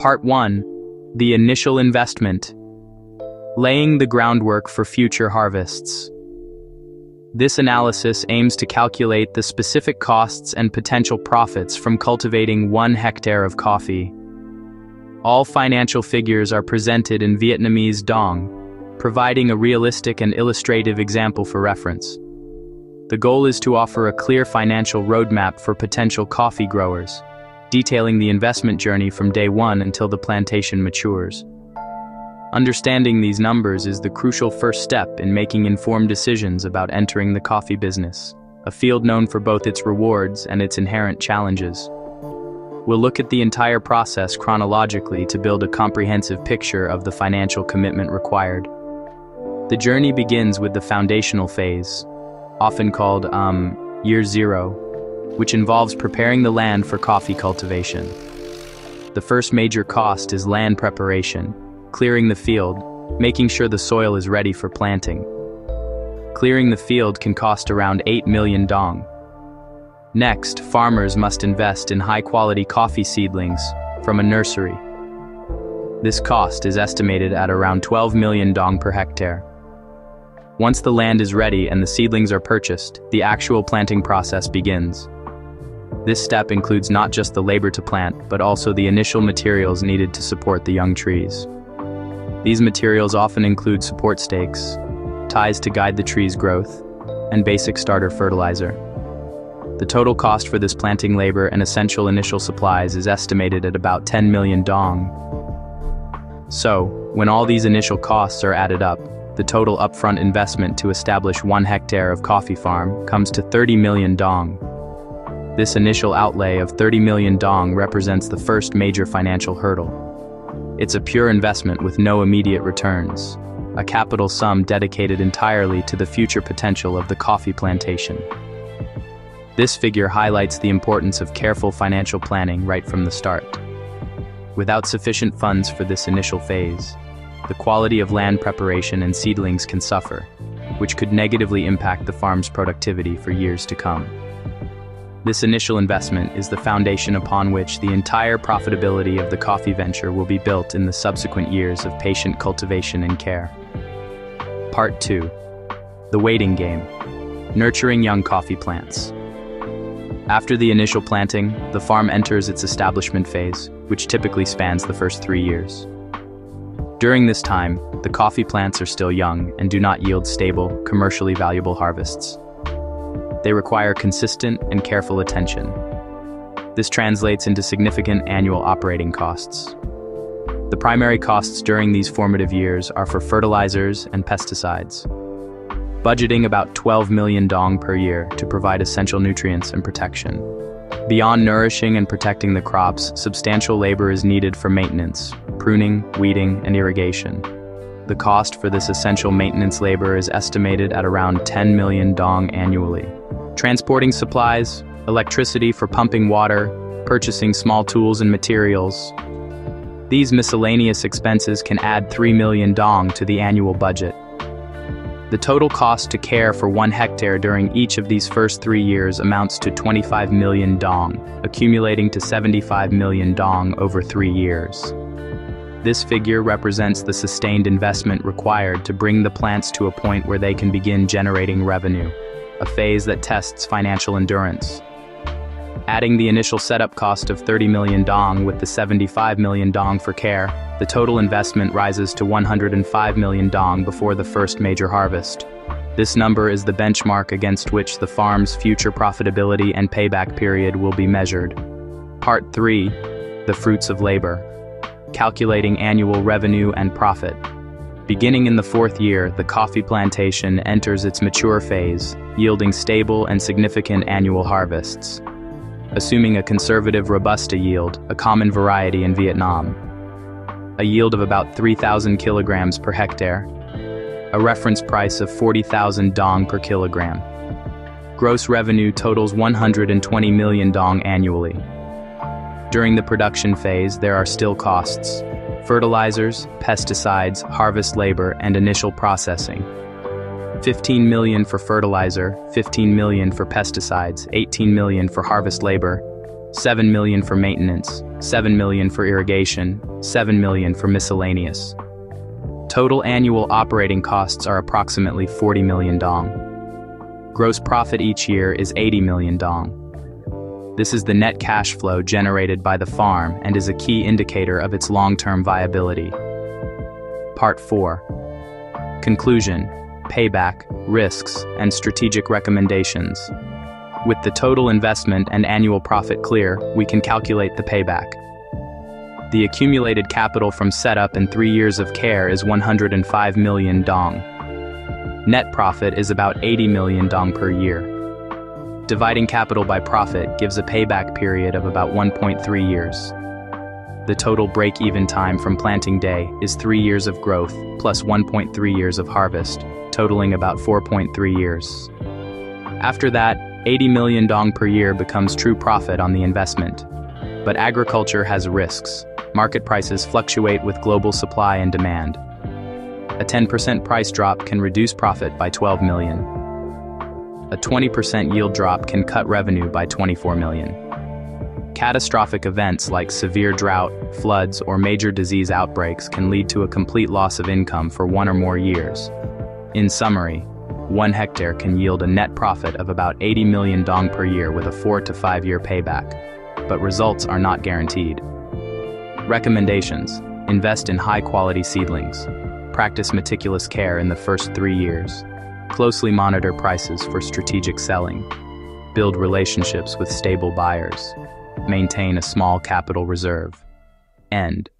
Part 1. The initial investment. Laying the groundwork for future harvests. This analysis aims to calculate the specific costs and potential profits from cultivating 1 hectare of coffee. All financial figures are presented in Vietnamese dong, providing a realistic and illustrative example for reference. The goal is to offer a clear financial roadmap for potential coffee growers, detailing the investment journey from day 1 until the plantation matures. Understanding these numbers is the crucial first step in making informed decisions about entering the coffee business, a field known for both its rewards and its inherent challenges. We'll look at the entire process chronologically to build a comprehensive picture of the financial commitment required. The journey begins with the foundational phase, often called year 0, which involves preparing the land for coffee cultivation. The first major cost is land preparation, clearing the field, making sure the soil is ready for planting. Clearing the field can cost around 8 million dong. Next, farmers must invest in high-quality coffee seedlings from a nursery. This cost is estimated at around 12 million dong per hectare. Once the land is ready and the seedlings are purchased, the actual planting process begins. This step includes not just the labor to plant, but also the initial materials needed to support the young trees. These materials often include support stakes, ties to guide the tree's growth, and basic starter fertilizer. The total cost for this planting labor and essential initial supplies is estimated at about 10 million dong. So, when all these initial costs are added up, the total upfront investment to establish 1 hectare of coffee farm comes to 30 million dong. This initial outlay of 30 million dong represents the first major financial hurdle. It's a pure investment with no immediate returns, a capital sum dedicated entirely to the future potential of the coffee plantation. This figure highlights the importance of careful financial planning right from the start. Without sufficient funds for this initial phase, the quality of land preparation and seedlings can suffer, which could negatively impact the farm's productivity for years to come. This initial investment is the foundation upon which the entire profitability of the coffee venture will be built in the subsequent years of patient cultivation and care. Part 2. The waiting game. Nurturing young coffee plants. After the initial planting, the farm enters its establishment phase, which typically spans the first 3 years. During this time, the coffee plants are still young and do not yield stable, commercially valuable harvests. They require consistent and careful attention. This translates into significant annual operating costs. The primary costs during these formative years are for fertilizers and pesticides, budgeting about 12 million dong per year to provide essential nutrients and protection. Beyond nourishing and protecting the crops, substantial labor is needed for maintenance, pruning, weeding, and irrigation. The cost for this essential maintenance labor is estimated at around 10 million dong annually. Transporting supplies, electricity for pumping water, purchasing small tools and materials. These miscellaneous expenses can add 3 million dong to the annual budget. The total cost to care for 1 hectare during each of these first 3 years amounts to 25 million dong, accumulating to 75 million dong over 3 years. This figure represents the sustained investment required to bring the plants to a point where they can begin generating revenue, a phase that tests financial endurance. Adding the initial setup cost of 30 million dong with the 75 million dong for care, the total investment rises to 105 million dong before the first major harvest. This number is the benchmark against which the farm's future profitability and payback period will be measured. Part 3. The fruits of labor. Calculating annual revenue and profit. Beginning in the 4th year, the coffee plantation enters its mature phase, yielding stable and significant annual harvests. Assuming a conservative Robusta yield, a common variety in Vietnam, a yield of about 3,000 kilograms per hectare, a reference price of 40,000 dong per kilogram. Gross revenue totals 120 million dong annually. During the production phase, there are still costs: fertilizers, pesticides, harvest labor, and initial processing. 15 million for fertilizer, 15 million for pesticides, 18 million for harvest labor, 7 million for maintenance, 7 million for irrigation, 7 million for miscellaneous. Total annual operating costs are approximately 40 million dong. Gross profit each year is 80 million dong. This is the net cash flow generated by the farm and is a key indicator of its long-term viability. Part 4. Conclusion, payback, risks, and strategic recommendations. With the total investment and annual profit clear, we can calculate the payback. The accumulated capital from setup and 3 years of care is 105 million dong. Net profit is about 80 million dong per year. Dividing capital by profit gives a payback period of about 1.3 years. The total break-even time from planting day is 3 years of growth plus 1.3 years of harvest, totaling about 4.3 years. After that, 80 million dong per year becomes true profit on the investment. But agriculture has risks. Market prices fluctuate with global supply and demand. A 10% price drop can reduce profit by 12 million. A 20% yield drop can cut revenue by 24 million. Catastrophic events like severe drought, floods, or major disease outbreaks can lead to a complete loss of income for 1 or more years. In summary, 1 hectare can yield a net profit of about 80 million dong per year with a 4 to 5 year payback, but results are not guaranteed. Recommendations: invest in high-quality seedlings. Practice meticulous care in the first 3 years. Closely monitor prices for strategic selling. Build relationships with stable buyers. Maintain a small capital reserve. End.